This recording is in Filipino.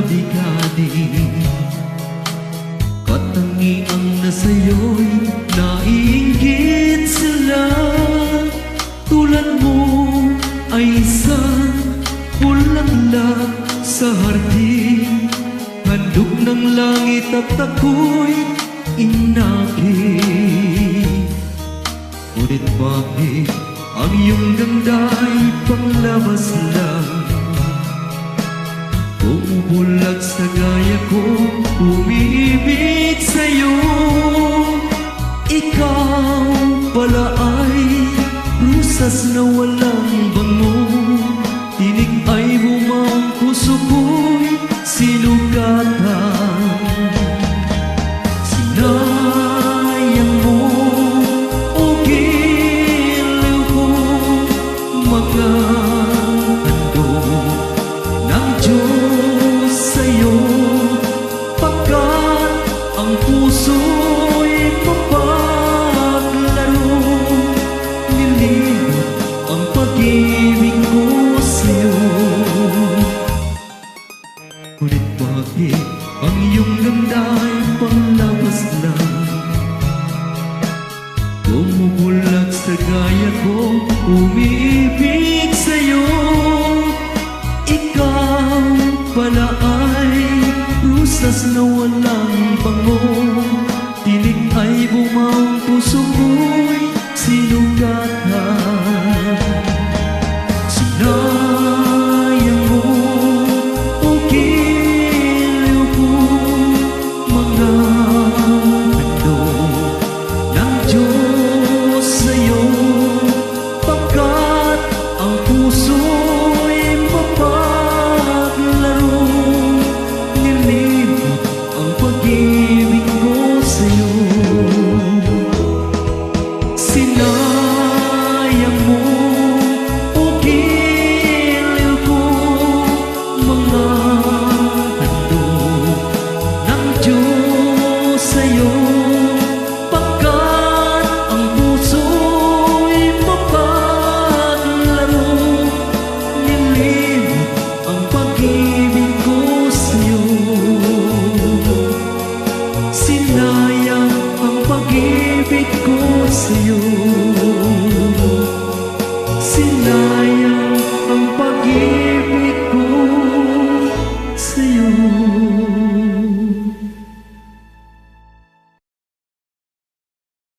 gabi-gabi. Katangiang na sa'yo'y naiinggit sila. Tulad mo ay isang bulaklak sa hardin, handog ng langit at ako'y inakit. Ngunit bakit ang iyong ganda'y panglabas lang? Bumubulag sa gaya ko, umiibig sa'yo. Ikaw pala ay rusas na walang bango. Tinig ay bumang puso ko'y sinugatan. Sinayang mo o giliw ko mga handog ng Diyos sa'yo, pagkat ang puso'y mapaglaro. Nilimot ang pag-ibig ko sa'yo. Ngunit bakit ang iyong ganda'y panglabas lang? Bumubulag sa gaya ko, umiibig sa'yo.